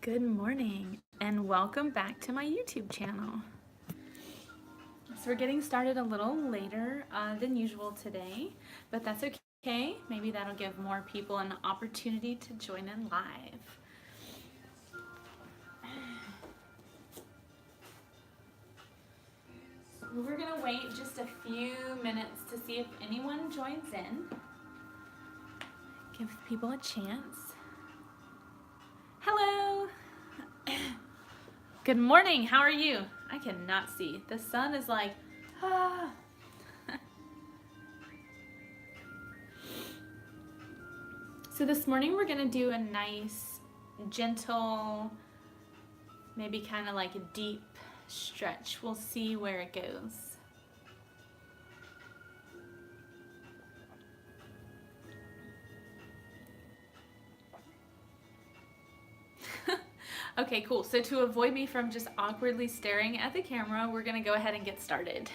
Good morning and welcome back to my YouTube channel. So we're getting started a little later than usual today, but that's okay. Maybe that'll give more people an opportunity to join in live. We're gonna wait just a few minutes to see if anyone joins in. Give people a chance. Hello! Good morning, how are you? I cannot see. The sun is like, ah. So this morning we're gonna do a nice, gentle, maybe kind of like a deep stretch. We'll see where it goes. Okay, cool. So to avoid me from just awkwardly staring at the camera, we're gonna go ahead and get started.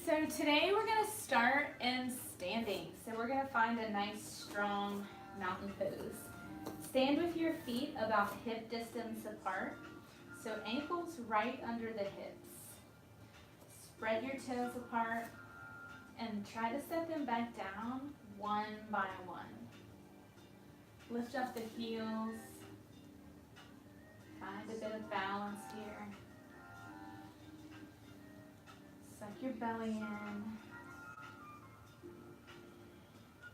So today we're gonna start in standing. So we're gonna find a nice, strong mountain pose. Stand with your feet about hip distance apart. So ankles right under the hips. Spread your toes apart and try to set them back down one by one. Lift up the heels. Find a bit of balance here. Suck your belly in.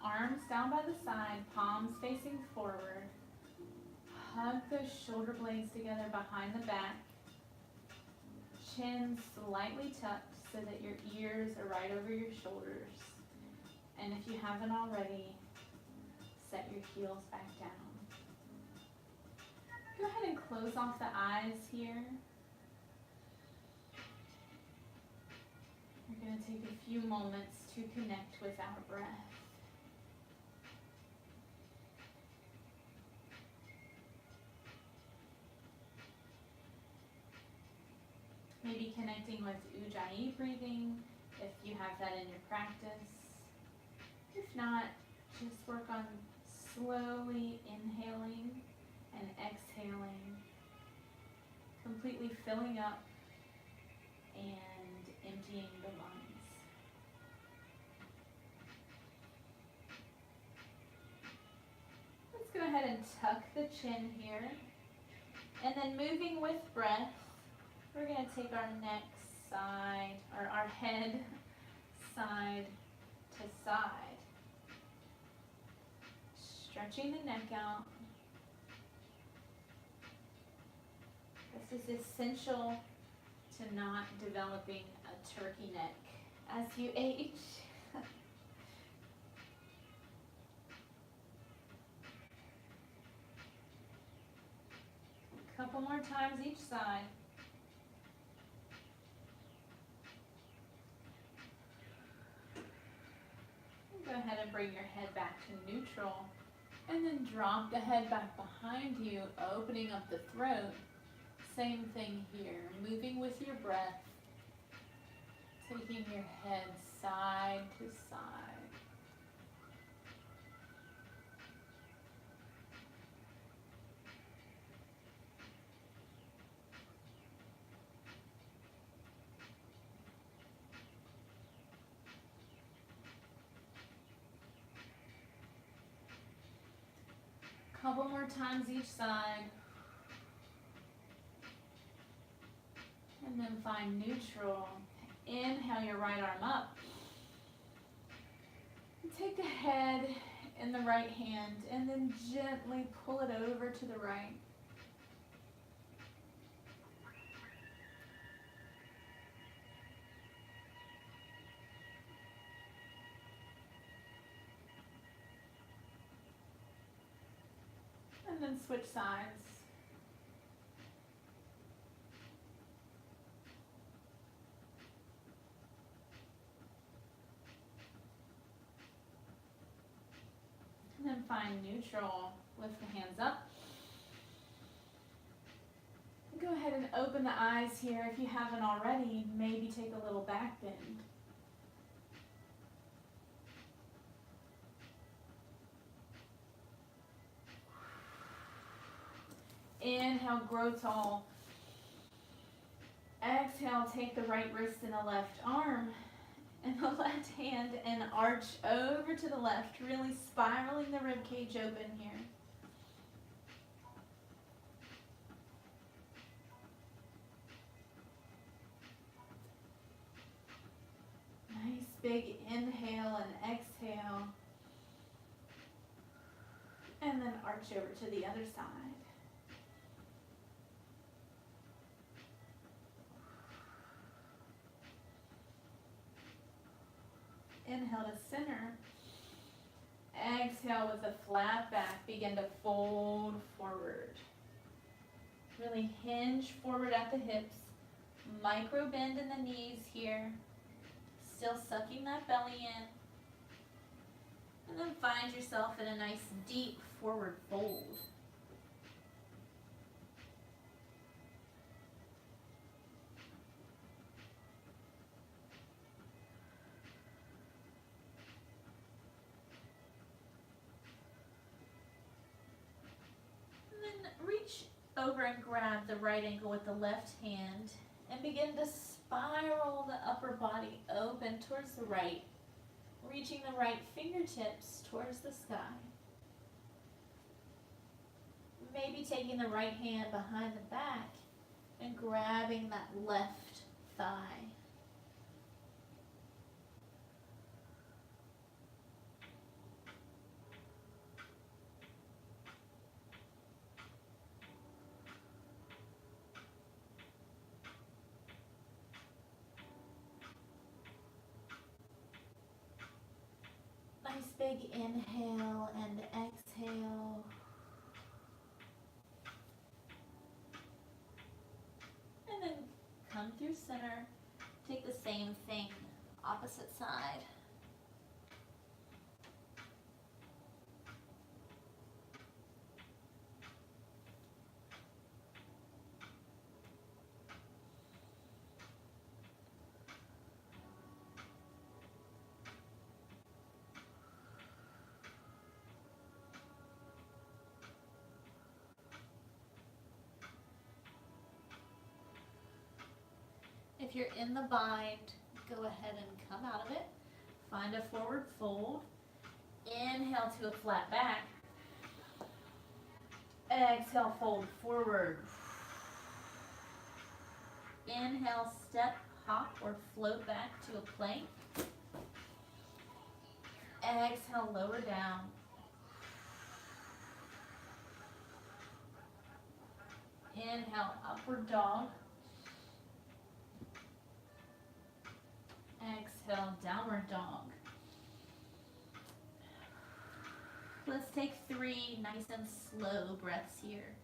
Arms down by the side, palms facing forward. Hug those shoulder blades together behind the back. Chin slightly tucked so that your ears are right over your shoulders. And if you haven't already, set your heels back down. Go ahead and close off the eyes here. We're going to take a few moments to connect with our breath. Maybe connecting with Ujjayi breathing if you have that in your practice. If not, just work on slowly inhaling and exhaling, completely filling up and emptying the lungs. Let's go ahead and tuck the chin here. And then moving with breath, we're going to take our neck side, or our head side to side. Stretching the neck out. This is essential to not developing a turkey neck as you age. A couple more times each side. Go ahead and bring your head back to neutral. And then drop the head back behind you, opening up the throat. Same thing here, moving with your breath, taking your head side to side. Couple more times each side. And then find neutral. Inhale your right arm up. Take the head in the right hand and then gently pull it over to the right. And then switch sides. And then find neutral. Lift the hands up. Go ahead and open the eyes here. If you haven't already, maybe take a little back bend. Inhale, grow tall. Exhale, take the right wrist and the left arm and the left hand and arch over to the left, really spiraling the rib cage open here. Nice big inhale and exhale. And then arch over to the other side. Inhale to center. Exhale with a flat back. Begin to fold forward. Really hinge forward at the hips. Micro bend in the knees here. Still sucking that belly in. And then find yourself in a nice deep forward fold. Reach over and grab the right ankle with the left hand and begin to spiral the upper body open towards the right, reaching the right fingertips towards the sky. Maybe taking the right hand behind the back and grabbing that left thigh. Nice big inhale and exhale. And then come through center. Take the same thing, opposite side. If you're in the bind, go ahead and come out of it. Find a forward fold. Inhale to a flat back. Exhale, fold forward. Inhale, step, hop, or float back to a plank. Exhale, lower down. Inhale, upward dog. Exhale, downward dog. Let's take 3 nice and slow breaths here.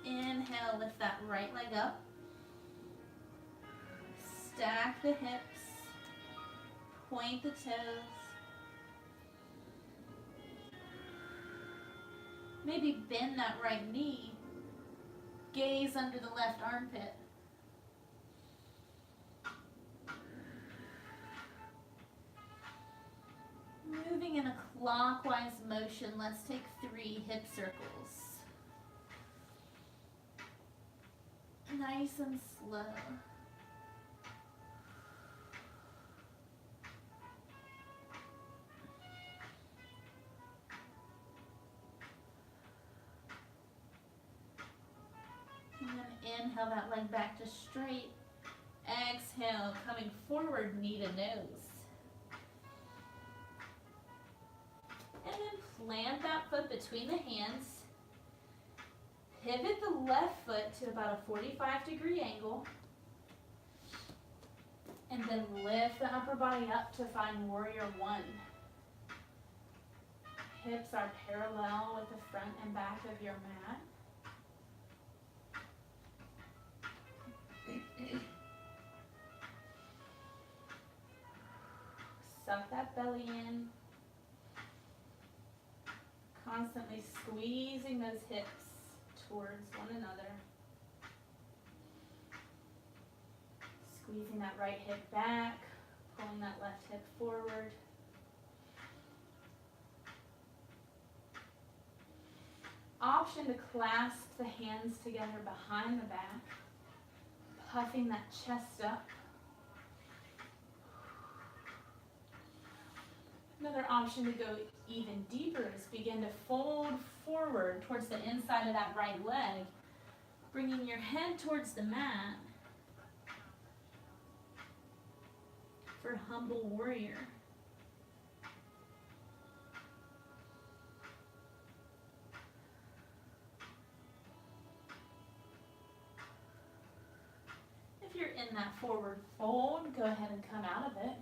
Inhale, lift that right leg up. Stack the hips. Point the toes. Maybe bend that right knee. Gaze under the left armpit. Moving in a clockwise motion, let's take 3 hip circles. Nice and slow. And then inhale that leg back to straight. Exhale, coming forward, knee to nose. And then plant that foot between the hands. Pivot the left foot to about a 45-degree angle. And then lift the upper body up to find warrior 1. Hips are parallel with the front and back of your mat. suck that belly in. Constantly squeezing those hips towards one another. Squeezing that right hip back, pulling that left hip forward. Option to clasp the hands together behind the back, puffing that chest up. Another option to go even deeper is begin to fold forward towards the inside of that right leg, bringing your head towards the mat for humble warrior. If you're in that forward fold, go ahead and come out of it.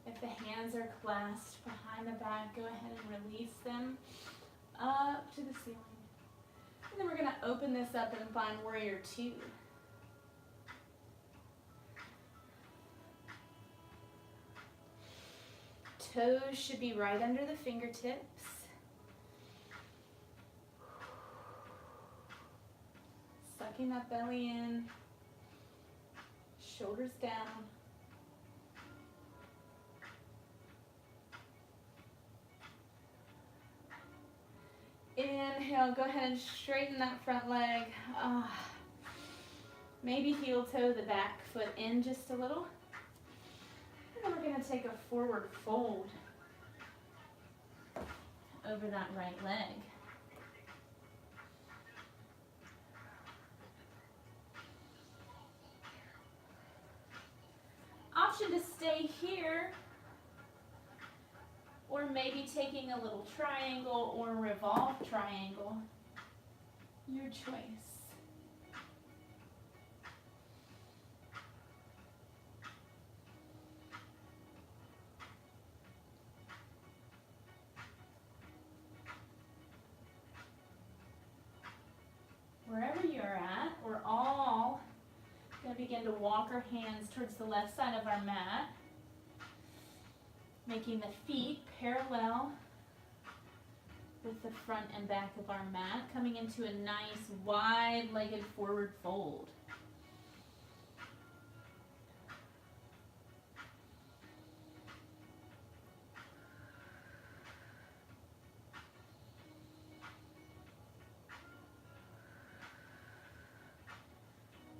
If the hands are clasped behind the back, go ahead and release them up to the ceiling. And then we're going to open this up and find warrior two. Toes should be right under the fingertips. Sucking that belly in. Shoulders down. Inhale, go ahead and straighten that front leg. Maybe heel toe the back foot in just a little. And then we're going to take a forward fold over that right leg. Option to stay here, or maybe taking a little triangle or revolve triangle. Your choice. Wherever you're at, we're all going to begin to walk our hands towards the left side of our mat, making the feet parallel with the front and back of our mat, coming into a nice wide-legged forward fold.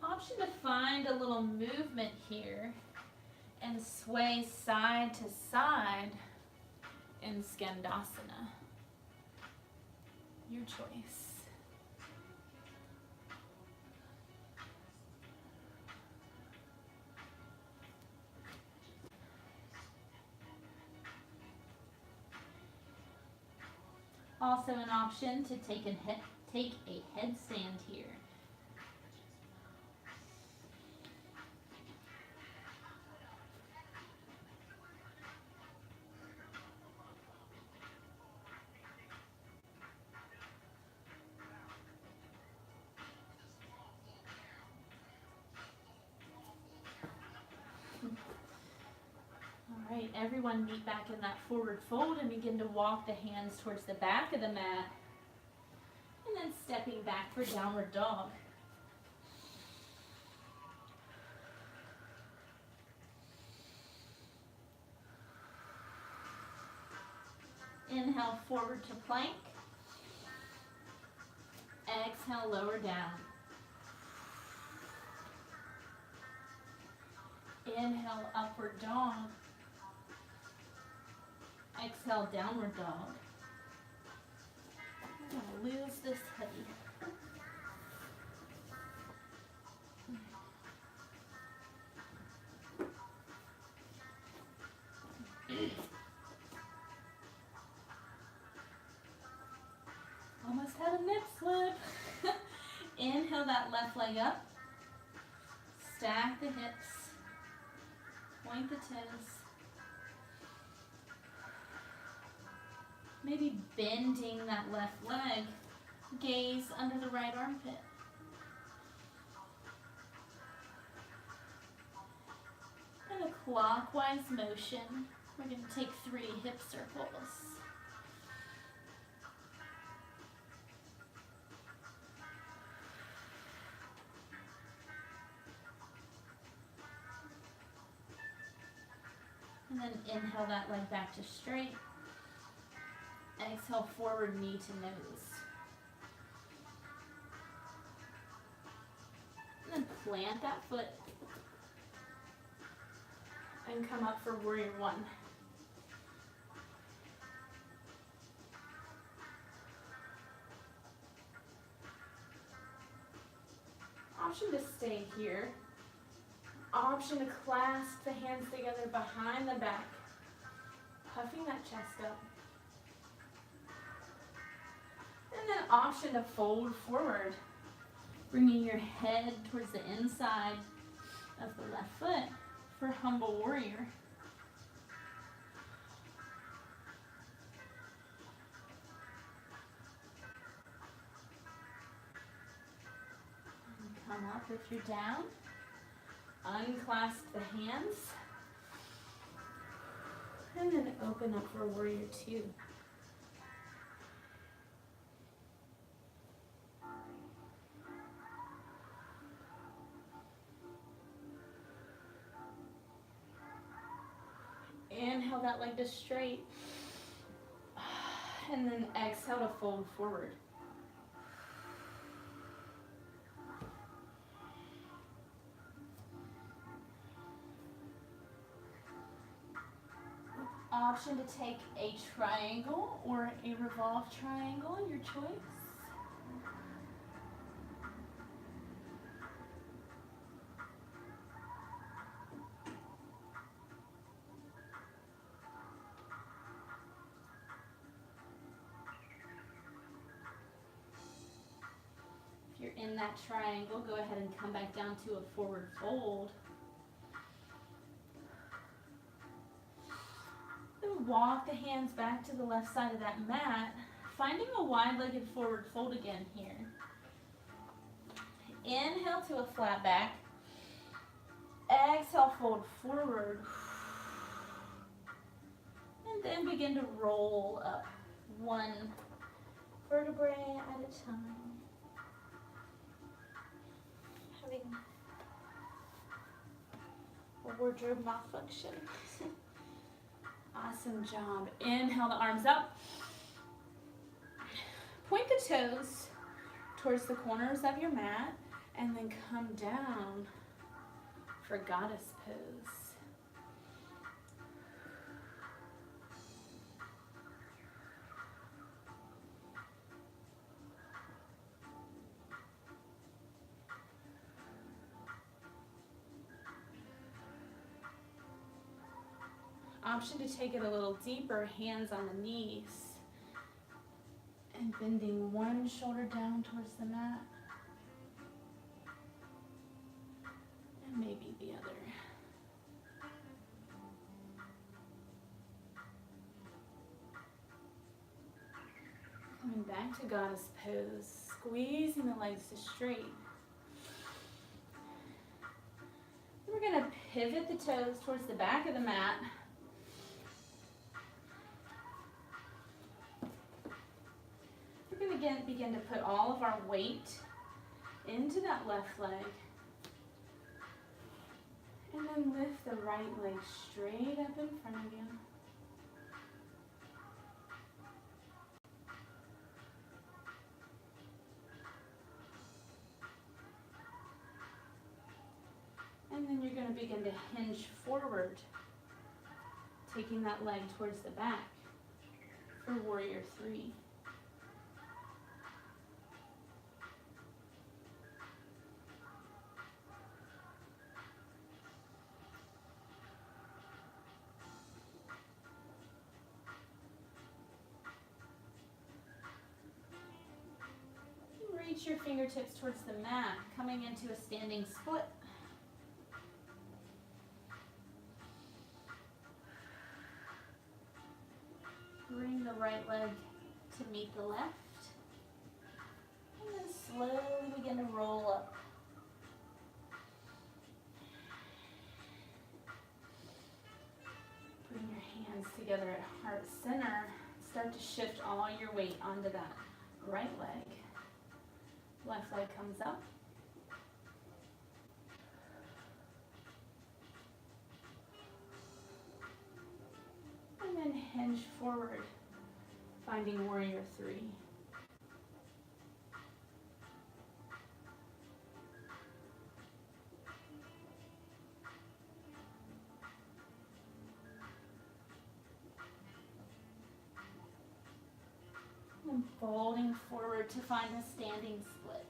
Option to find a little movement here and sway side to side in Skandasana. Your choice. Also an option to take a headstand here. Alright, everyone meet back in that forward fold and begin to walk the hands towards the back of the mat. And then stepping back for downward dog. Inhale forward to plank. Exhale, lower down. Inhale, upward dog. Exhale, downward dog. I'm going to lose this hoodie. Almost had a nip slip. Inhale that left leg up. Stack the hips. Point the toes. Maybe bending that left leg. Gaze under the right armpit. And a clockwise motion We're going to take 3 hip circles. And then inhale that leg back to straight. Exhale, forward knee to nose. And then plant that foot. And come up for warrior 1. Option to stay here. Option to clasp the hands together behind the back, puffing that chest up. And then option to fold forward, bringing your head towards the inside of the left foot for humble warrior. And come up if you're down. Unclasp the hands. And then open up for warrior 2. Inhale that leg to straight. And then exhale to fold forward. Option to take a triangle or a revolve triangle, your choice. If you're in that triangle, go ahead and come back down to a forward fold. Then walk the hands back to the left side of that mat, finding a wide-legged forward fold again here. Inhale to a flat back. Exhale, fold forward. And then begin to roll up, 1 vertebrae at a time. Having a wardrobe malfunction. Awesome job. Inhale the arms up. Point the toes towards the corners of your mat and then come down for goddess pose. Option to take it a little deeper, hands on the knees, and bending one shoulder down towards the mat, and maybe the other. Coming back to goddess pose, squeezing the legs to straight. We're going to pivot the toes towards the back of the mat. Begin to put all of our weight into that left leg. And then lift the right leg straight up in front of you. And then you're going to begin to hinge forward, taking that leg towards the back for warrior 3. Reach your fingertips towards the mat, coming into a standing split. Bring the right leg to meet the left. And then slowly begin to roll up. Bring your hands together at heart center. Start to shift all your weight onto that right leg. Left leg comes up. And then hinge forward, finding warrior three. And folding forward to find a standing split.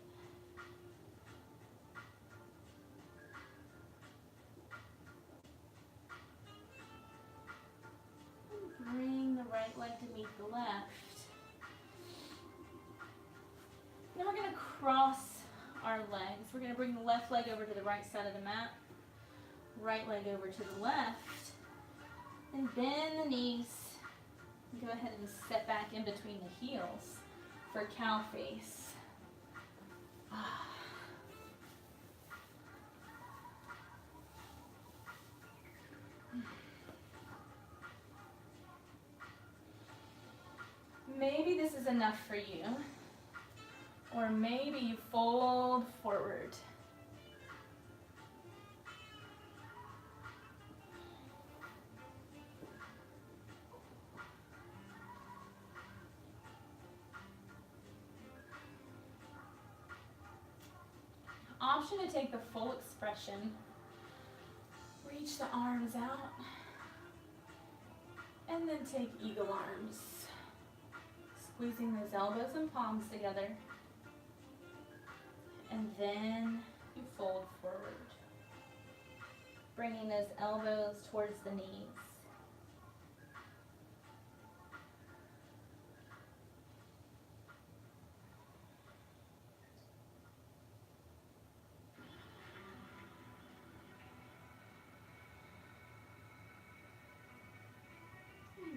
And bring the right leg to meet the left. Then we're going to cross our legs. We're going to bring the left leg over to the right side of the mat. Right leg over to the left. And bend the knees. Go ahead and step back in between the heels for cow face. Maybe this is enough for you, or maybe you fold forward. Option to take the full expression. Reach the arms out. And then take eagle arms. Squeezing those elbows and palms together. And then you fold forward. Bringing those elbows towards the knees.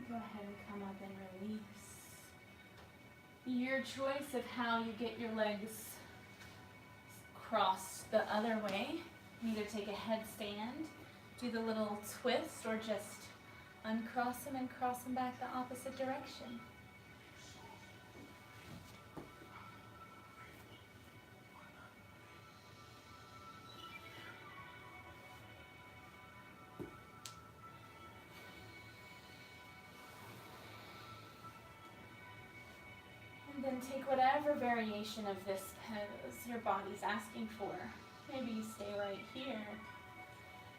Go ahead and come up and release. Your choice of how you get your legs crossed the other way. You either take a headstand, do the little twist, or just uncross them and cross them back the opposite direction. Then take whatever variation of this pose your body's asking for. Maybe you stay right here.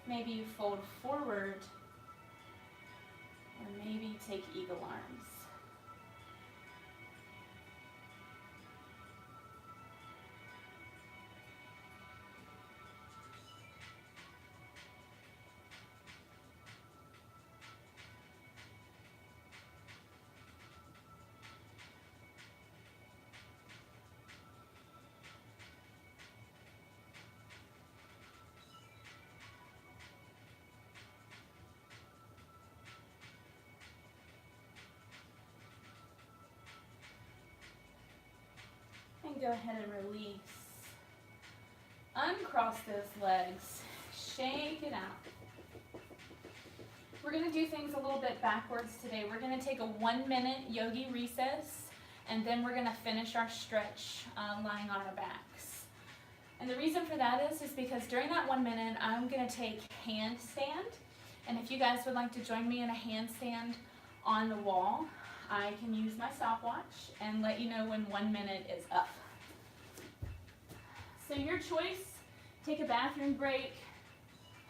Maybe you fold forward. Or maybe you take eagle arms. And go ahead and release. Uncross those legs. Shake it out. We're going to do things a little bit backwards today. We're going to take a 1-minute yogi recess, and then we're going to finish our stretch lying on our backs. And the reason for that is because during that 1 minute, I'm going to take handstand. And if you guys would like to join me in a handstand on the wall, I can use my stopwatch and let you know when 1 minute is up. So your choice, take a bathroom break,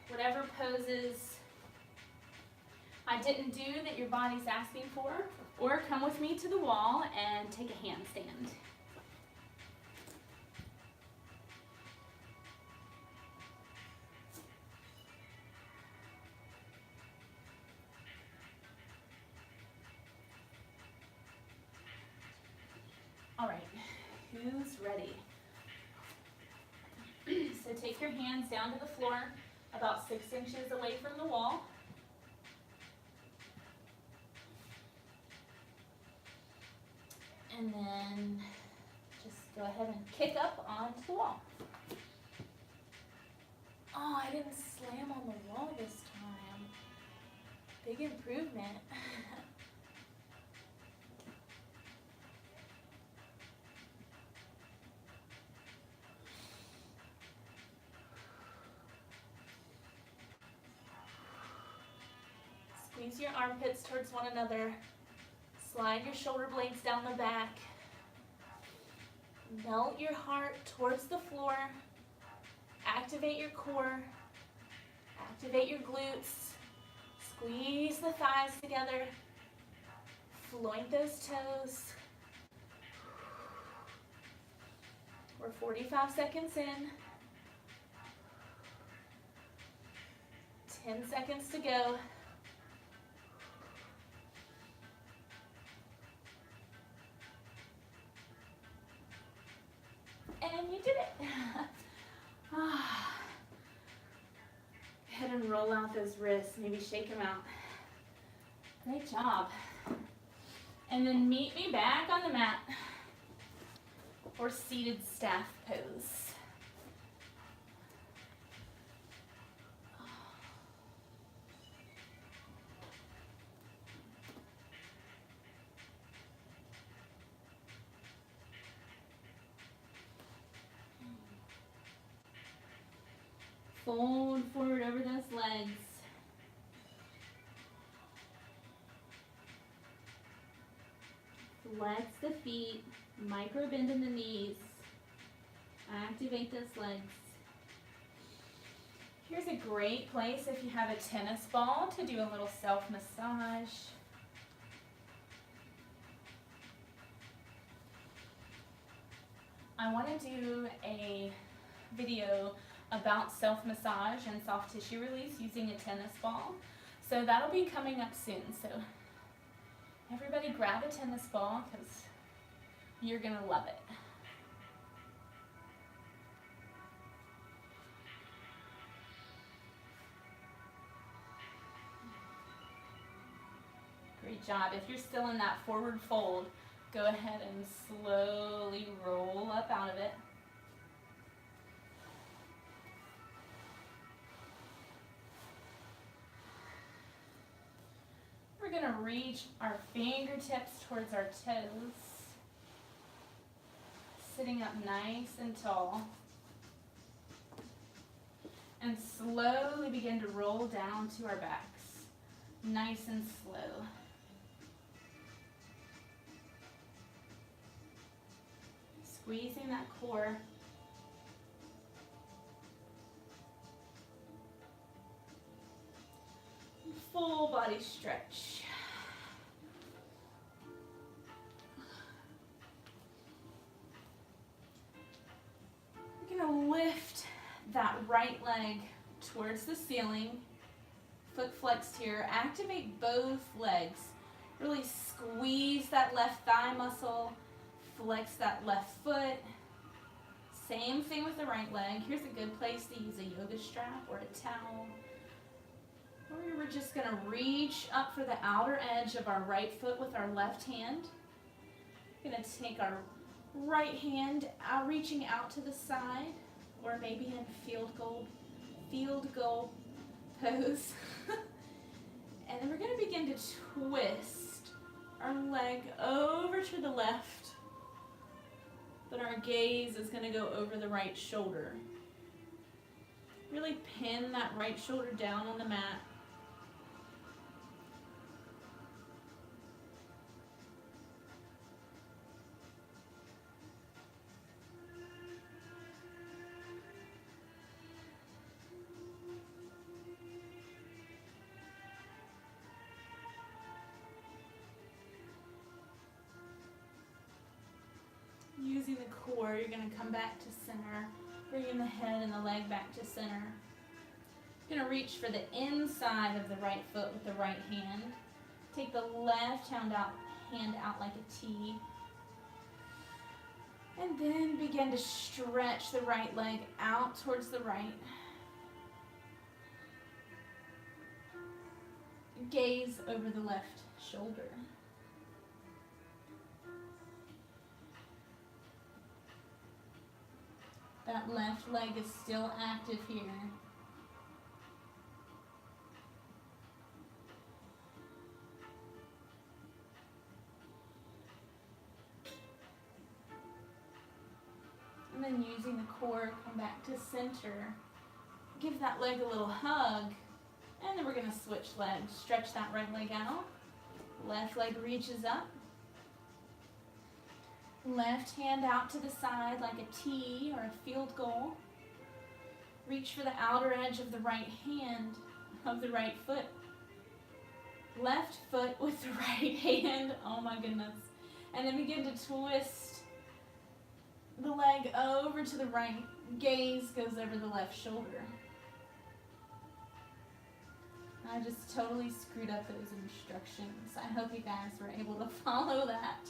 whatever poses I didn't do that your body's asking for, or come with me to the wall and take a handstand. All right, who's ready? So take your hands down to the floor, about 6 inches away from the wall. And then just go ahead and kick up onto the wall. Oh, I didn't slam on the wall this time. Big improvement. Squeeze your armpits towards one another. Slide your shoulder blades down the back. Melt your heart towards the floor. Activate your core. Activate your glutes. Squeeze the thighs together. Float those toes. We're 45 seconds in. 10 seconds to go. And you did it. Go ahead and roll out those wrists, maybe shake them out. Great job. And then meet me back on the mat for seated staff pose. Fold forward over those legs. Flex the feet, micro bend in the knees. Activate those legs. Here's a great place if you have a tennis ball to do a little self-massage. I want to do a video about self-massage and soft tissue release using a tennis ball. So that'll be coming up soon. So everybody grab a tennis ball because you're going to love it. Great job. If you're still in that forward fold, go ahead and slowly roll up out of it. We're going to reach our fingertips towards our toes, sitting up nice and tall, and slowly begin to roll down to our backs, nice and slow. Squeezing that core. Full body stretch. We're going to lift that right leg towards the ceiling. Foot flexed here. Activate both legs. Really squeeze that left thigh muscle. Flex that left foot. Same thing with the right leg. Here's a good place to use a yoga strap or a towel. Or we're just going to reach up for the outer edge of our right foot with our left hand. We're going to take our right hand out, reaching out to the side, or maybe in field goal pose. And then we're going to begin to twist our leg over to the left, but our gaze is going to go over the right shoulder. Really pin that right shoulder down on the mat. Using the core, you're going to come back to center, bringing the head and the leg back to center. You're going to reach for the inside of the right foot with the right hand. Take the left hand out like a T. And then begin to stretch the right leg out towards the right. Gaze over the left shoulder. That left leg is still active here. And then using the core, come back to center. Give that leg a little hug And then we're gonna switch legs. Stretch that right leg out. Left leg reaches up. Left hand out to the side like a T or a field goal. Reach for the outer edge of the right hand, of the right foot. Left foot with the right hand, oh my goodness. And then begin to twist the leg over to the right. Gaze goes over the left shoulder. I just totally screwed up those instructions. I hope you guys were able to follow that.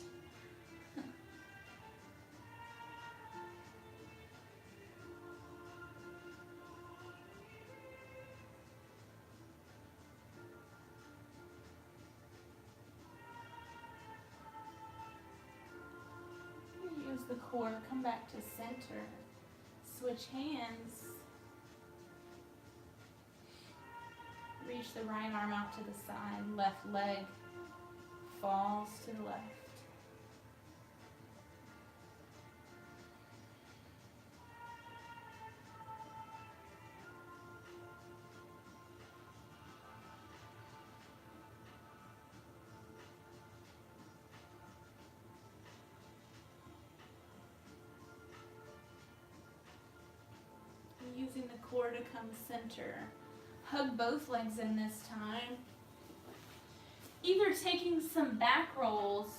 Use the core, come back to center. Switch hands. Reach the right arm out to the side. Left leg falls to the left. Using the core to come center. Hug both legs in this time. Either taking some back rolls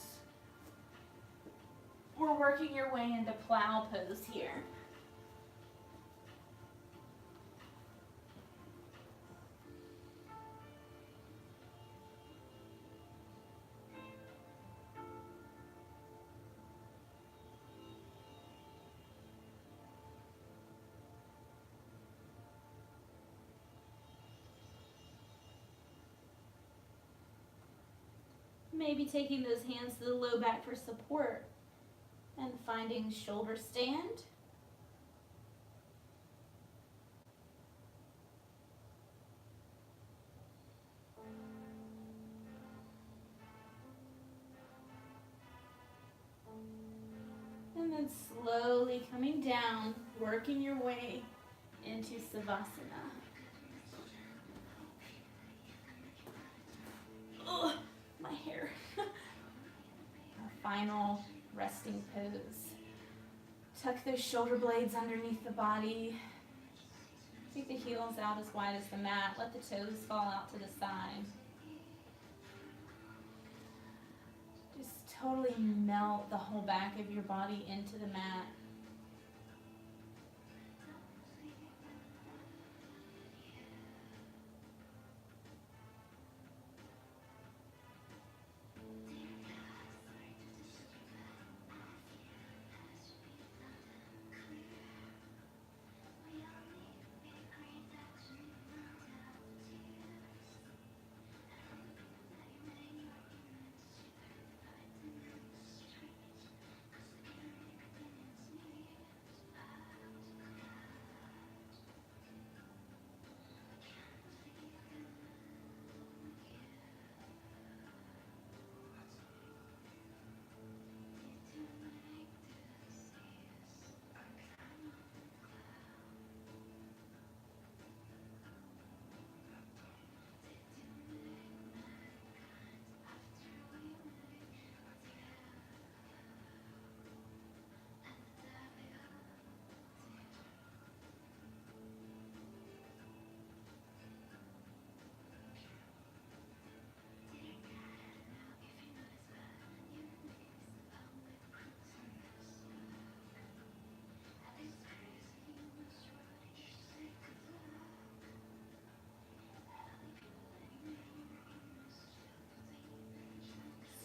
or working your way into plow pose here. Maybe taking those hands to the low back for support and finding shoulder stand. And then slowly coming down, working your way into Savasana. Ugh. My hair. Our final resting pose. Tuck those shoulder blades underneath the body. Take the heels out as wide as the mat. Let the toes fall out to the side. Just totally melt the whole back of your body into the mat.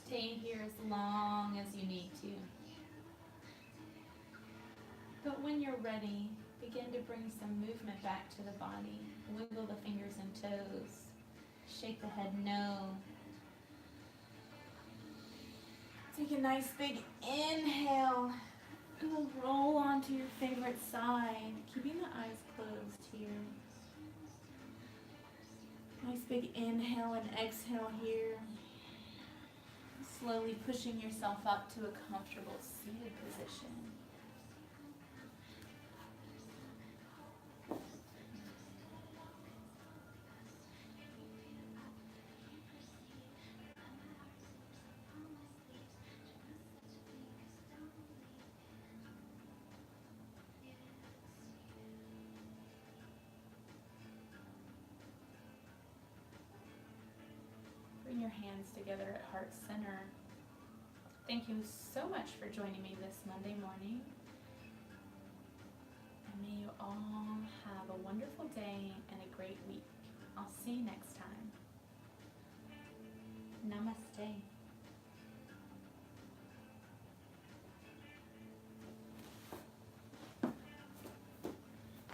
Stay here as long as you need to. But when you're ready, begin to bring some movement back to the body. Wiggle the fingers and toes. Shake the head no. Take a nice big inhale. And we'll roll onto your favorite side, keeping the eyes closed here. Nice big inhale and exhale here. Slowly pushing yourself up to a comfortable seated position. bring your hands together at heart center. Thank you so much for joining me this Monday morning. And may you all have a wonderful day and a great week. I'll see you next time. Namaste.